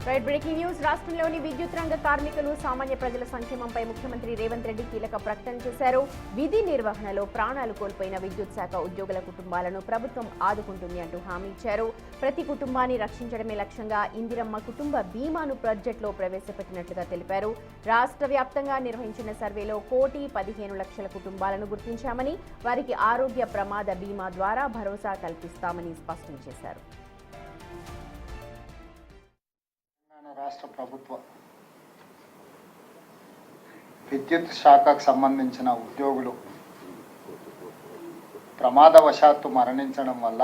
Right breaking news. రాష్ట్రంలోని విద్యుత్ రంగ కార్మికులు సామాన్య ప్రజల సంక్షేమంపై ముఖ్యమంత్రి రేవంత్ రెడ్డి కీలక ప్రకటన చేశారు. విధి నిర్వహణలో ప్రాణాలు కోల్పోయిన విద్యుత్ శాఖ ఉద్యోగుల కుటుంబాలను ప్రభుత్వం ఆదుకుంటుంది అంటూ హామీ ఇచ్చారు. ప్రతి కుటుంబాన్ని రక్షించడమే లక్ష్యంగా ఇందిరమ్మ కుటుంబ బీమాను బడ్జెట్లో ప్రవేశపెట్టినట్లుగా తెలిపారు. రాష్ట్ర వ్యాప్తంగా నిర్వహించిన సర్వేలో 1,15,00,000 కుటుంబాలను గుర్తించామని, వారికి ఆరోగ్య ప్రమాద బీమా ద్వారా భరోసా కల్పిస్తామని స్పష్టం చేశారు. రాష్ట్ర ప్రభుత్వ విద్యుత్ శాఖకు సంబంధించిన ఉద్యోగులు ప్రమాదవశాత్తు మరణించడం వల్ల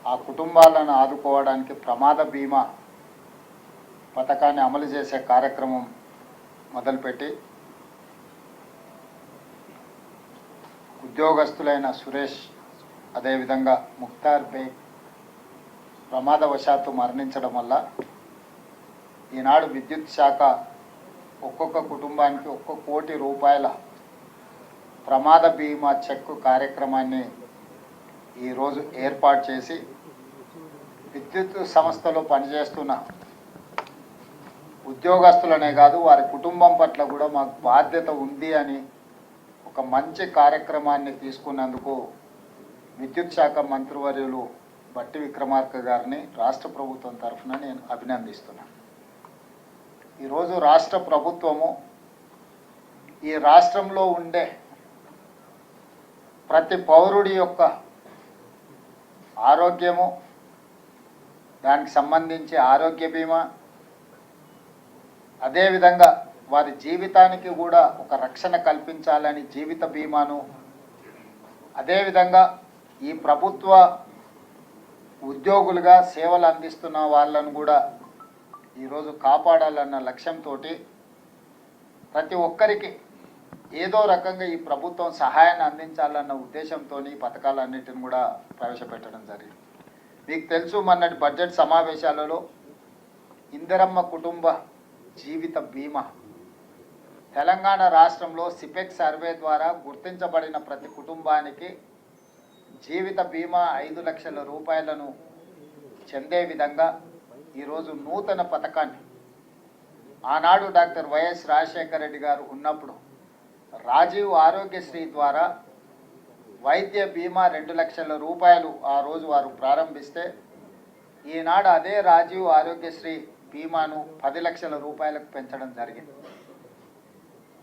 ఆ కుటుంబాలను ఆదుకోవడానికి ప్రమాద బీమా పథకాన్ని అమలు చేసే కార్యక్రమం మొదలుపెట్టి ఉద్యోగస్తులైన సురేష్, అదేవిధంగా ముక్తార్ బేగ్ ప్రమాదవశాత్తు మరణించడం వల్ల ఈనాడు విద్యుత్ శాఖ ఒక్కొక్క కుటుంబానికి 1 కోటి రూపాయల ప్రమాద బీమా చెక్కు కార్యక్రమాన్ని ఈరోజు ఏర్పాటు చేసి విద్యుత్ సంస్థలో పనిచేస్తున్న ఉద్యోగస్తులనే కాదు, వారి కుటుంబం పట్ల కూడా మాకు బాధ్యత ఉంది అని ఒక మంచి కార్యక్రమాన్ని తీసుకున్నందుకు విద్యుత్ శాఖ మంత్రివర్యులు బట్టి విక్రమార్క గారిని రాష్ట్ర ప్రభుత్వం తరఫున నేను అభినందిస్తున్నాను. ఈరోజు రాష్ట్ర ప్రభుత్వము ఈ రాష్ట్రంలో ఉండే ప్రతి పౌరుడి యొక్క ఆరోగ్యము, దానికి సంబంధించి ఆరోగ్య బీమా, అదేవిధంగా వారి జీవితానికి కూడా ఒక రక్షణ కల్పించాలని జీవిత బీమాను, అదేవిధంగా ఈ ప్రభుత్వ ఉద్యోగులుగా సేవలు అందిస్తున్న వాళ్ళను కూడా ఈరోజు కాపాడాలన్న లక్ష్యంతో ప్రతి ఒక్కరికి ఏదో రకంగా ఈ ప్రభుత్వం సహాయాన్ని అందించాలన్న ఉద్దేశంతో ఈ పథకాలన్నిటిని కూడా ప్రవేశపెట్టడం జరిగింది. మీకు తెలుసు, మొన్నటి బడ్జెట్ సమావేశాలలో ఇందిరమ్మ కుటుంబ జీవిత బీమా తెలంగాణ రాష్ట్రంలో సిపెక్ సర్వే ద్వారా గుర్తించబడిన ప్రతి కుటుంబానికి జీవిత బీమా 5 లక్షల రూపాయలను చెందే విధంగా ఈరోజు నూతన పథకాన్ని ఆనాడు డాక్టర్ వైఎస్ రాజశేఖర రెడ్డి గారు ఉన్నప్పుడు రాజీవ్ ఆరోగ్యశ్రీ ద్వారా వైద్య బీమా 2 లక్షల రూపాయలు ఆ రోజు వారు ప్రారంభిస్తే, ఈనాడు అదే రాజీవ్ ఆరోగ్యశ్రీ బీమాను 10 లక్షల రూపాయలకు పెంచడం జరిగింది.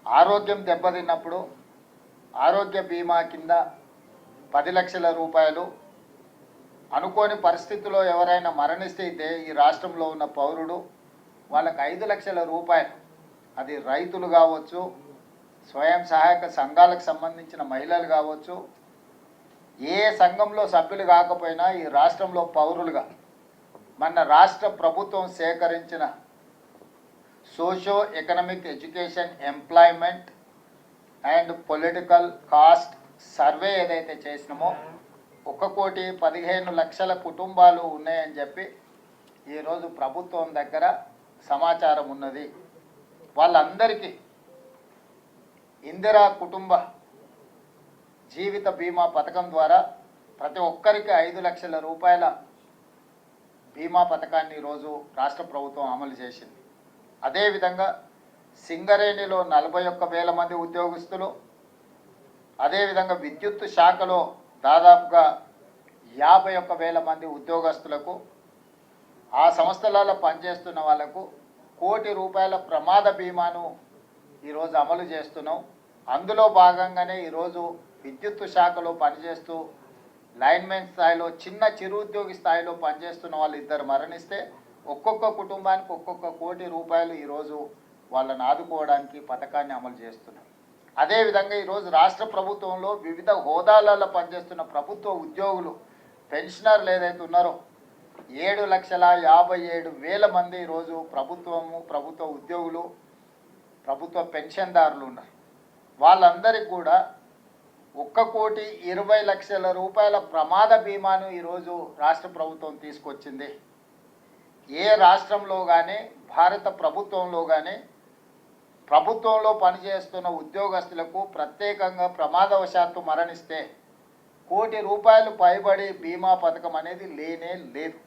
ఆరోగ్యం దెబ్బతిన్నప్పుడు ఆరోగ్య బీమా కింద 10 లక్షల రూపాయలు, అనుకోని పరిస్థితుల్లో ఎవరైనా మరణిస్తే ఈ రాష్ట్రంలో ఉన్న పౌరుడు వాళ్ళకి 5 లక్షల రూపాయలు, అది రైతులు కావచ్చు, స్వయం సహాయక సంఘాలకు సంబంధించిన మహిళలు కావచ్చు, ఏ సంఘంలో సభ్యులు కాకపోయినా ఈ రాష్ట్రంలో పౌరులుగా మన రాష్ట్ర ప్రభుత్వం సేకరించిన socio economic education employment and political caste survey ఏదైతే చేసినామో 1,15,00,000 కుటుంబాలు ఉన్నాయని చెప్పి ఈరోజు ప్రభుత్వం దగ్గర సమాచారం ఉన్నది. వాళ్ళందరికీ ఇందిరా కుటుంబ జీవిత బీమా పథకం ద్వారా ప్రతి ఒక్కరికి 5 లక్షల రూపాయల బీమా పథకాన్ని ఈరోజు రాష్ట్ర ప్రభుత్వం అమలు చేసింది. అదేవిధంగా సింగరేణిలో 41,000 మంది ఉద్యోగస్తులు, అదేవిధంగా విద్యుత్ శాఖలో దాదాపుగా 51,000 మంది ఉద్యోగస్తులకు, ఆ సంస్థలలో పనిచేస్తున్న వాళ్లకు 1 కోటి రూపాయల ప్రమాద బీమాను ఈరోజు అమలు చేస్తున్నాం. అందులో భాగంగానే ఈరోజు విద్యుత్ శాఖలో పనిచేస్తూ లైన్మెన్ స్థాయిలో చిరు ఉద్యోగి స్థాయిలో పనిచేస్తున్న వాళ్ళు 2 మరణిస్తే ఒక్కొక్క కుటుంబానికి 1 కోటి రూపాయలు ఈరోజు వాళ్ళని ఆదుకోవడానికి పథకాన్ని అమలు చేస్తున్నాం. అదేవిధంగా ఈరోజు రాష్ట్ర ప్రభుత్వంలో వివిధ హోదాలలో పనిచేస్తున్న ప్రభుత్వ ఉద్యోగులు, పెన్షనర్లు ఏదైతే ఉన్నారో 7,57,000 మంది ఈరోజు ప్రభుత్వ ఉద్యోగులు, ప్రభుత్వ పెన్షన్దారులు ఉన్నారు. వాళ్ళందరికీ కూడా 1,20,00,000 రూపాయల ప్రమాద బీమాను ఈరోజు రాష్ట్ర ప్రభుత్వం తీసుకొచ్చింది. ఏ రాష్ట్రంలో కానీ భారత ప్రభుత్వంలో కానీ ప్రభుత్వంలో పనిచేస్తున్న ఉద్యోగస్తులకు ప్రత్యేకంగా ప్రమాదవశాత్తు మరణిస్తే 1 కోటి రూపాయలు పైబడి బీమా పథకం అనేది లేనే లేదు.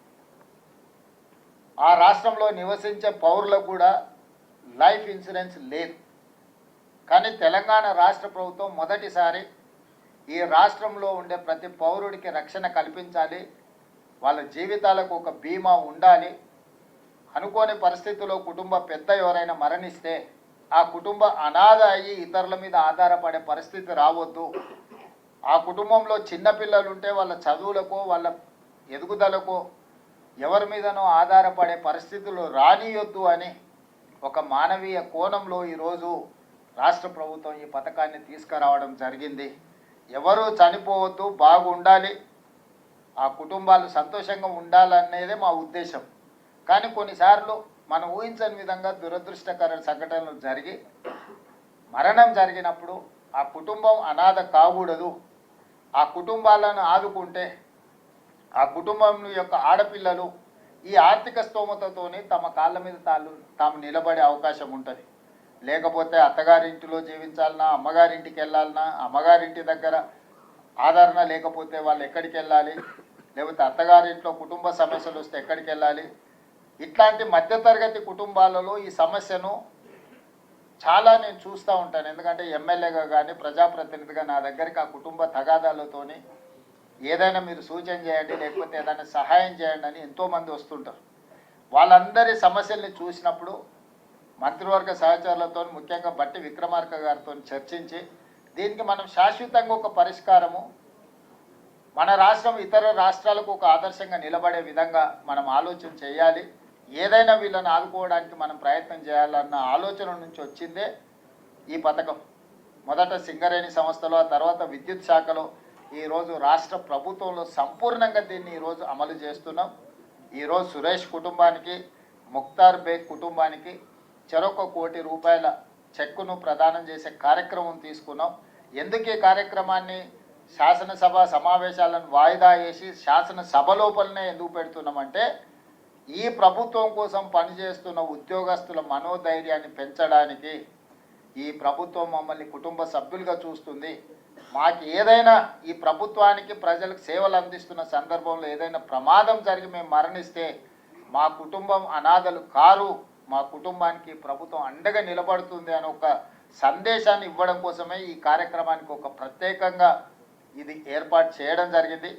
ఆ రాష్ట్రంలో నివసించే పౌరులకు కూడా లైఫ్ ఇన్సూరెన్స్ లేదు. కానీ తెలంగాణ రాష్ట్ర ప్రభుత్వం మొదటిసారి ఈ రాష్ట్రంలో ఉండే ప్రతి పౌరుడికి రక్షణ కల్పించాలి, వాళ్ళ జీవితాలకు ఒక బీమా ఉండాలి. అనుకోని పరిస్థితుల్లో కుటుంబ పెద్ద ఎవరైనా మరణిస్తే ఆ కుటుంబ అనాథ అయ్యి ఇతరుల మీద ఆధారపడే పరిస్థితి రావద్దు. ఆ కుటుంబంలో చిన్నపిల్లలు ఉంటే వాళ్ళ చదువులకు వాళ్ళ ఎదుగుదలకు ఎవరి మీదనో ఆధారపడే పరిస్థితులు రానియొద్దు అని ఒక మానవీయ కోణంలో ఈరోజు రాష్ట్ర ప్రభుత్వం ఈ పథకాన్ని తీసుకురావడం జరిగింది. ఎవరు చనిపోవద్దు, బాగుండాలి, ఆ కుటుంబాలు సంతోషంగా ఉండాలనేదే మా ఉద్దేశం. కానీ కొన్నిసార్లు మనం ఊహించని విధంగా దురదృష్టకర సంఘటనలు జరిగి మరణం జరిగినప్పుడు ఆ కుటుంబం అనాథ కాకూడదు. ఆ కుటుంబాలను ఆదుకుంటే ఆ కుటుంబం యొక్క ఆడపిల్లలు ఈ ఆర్థిక స్తోమతతోనే తమ కాళ్ళ మీద తాము నిలబడే అవకాశం ఉంటుంది. లేకపోతే అత్తగారింటిలో జీవించాలన్నా, అమ్మగారింటికి వెళ్ళాలన్నా, అమ్మగారింటి దగ్గర ఆదరణ లేకపోతే వాళ్ళు ఎక్కడికి వెళ్ళాలి, లేకపోతే అత్తగారింట్లో కుటుంబ సమస్యలు వస్తే ఎక్కడికి వెళ్ళాలి. ఇట్లాంటి మధ్యతరగతి కుటుంబాలలో ఈ సమస్యను చాలా నేను చూస్తూ ఉంటాను. ఎందుకంటే ఎమ్మెల్యేగా కానీ ప్రజాప్రతినిధిగా నా దగ్గరికి ఆ కుటుంబ తగాదాలతోని ఏదైనా మీరు సూచన చేయండి, లేకపోతే ఏదైనా సహాయం చేయండి అని ఎంతోమంది వస్తుంటారు. వాళ్ళందరి సమస్యల్ని చూసినప్పుడు మంత్రివర్గ సహచరులతో, ముఖ్యంగా బట్టి విక్రమార్క గారితో చర్చించి దీనికి మనం శాశ్వతంగా ఒక పరిష్కారము, మన రాష్ట్రం ఇతర రాష్ట్రాలకు ఒక ఆదర్శంగా నిలబడే విధంగా మనం ఆలోచన చేయాలి. ఏదైనా వీళ్ళని ఆదుకోవడానికి మనం ప్రయత్నం చేయాలన్న ఆలోచన నుంచి వచ్చిందే ఈ పథకం. మొదట సింగరేణి సంస్థలో, ఆ తర్వాత విద్యుత్ శాఖలో, ఈరోజు రాష్ట్ర ప్రభుత్వంలో సంపూర్ణంగా దీన్ని ఈరోజు అమలు చేస్తున్నాం. ఈరోజు సురేష్ కుటుంబానికి, ముక్తార్ బేగ్ కుటుంబానికి చెరొక ₹1 కోటి చెక్కును ప్రదానం చేసే కార్యక్రమం తీసుకున్నాం. ఎందుకు ఈ కార్యక్రమాన్ని శాసనసభ సమావేశాలను వాయిదా వేసి శాసనసభ లోపలనే ఎందుకు పెడుతున్నామంటే ఈ ప్రభుత్వం కోసం పనిచేస్తున్న ఉద్యోగస్తుల మనోధైర్యాన్ని పెంచడానికి. ఈ ప్రభుత్వం మమ్మల్ని కుటుంబ సభ్యులుగా చూస్తుంది. మాకు ఏదైనా ఈ ప్రభుత్వానికి ప్రజలకు సేవలు అందిస్తున్న సందర్భంలో ఏదైనా ప్రమాదం జరిగి మేము మరణిస్తే మా కుటుంబం అనాథలు కారు, మా కుటుంబానికి ప్రభుత్వం అండగా నిలబడుతుంది అని ఒక సందేశాన్ని ఇవ్వడం కోసమే ఈ కార్యక్రమానికి ఒక ప్రత్యేకంగా ఇది ఏర్పాటు చేయడం జరిగింది.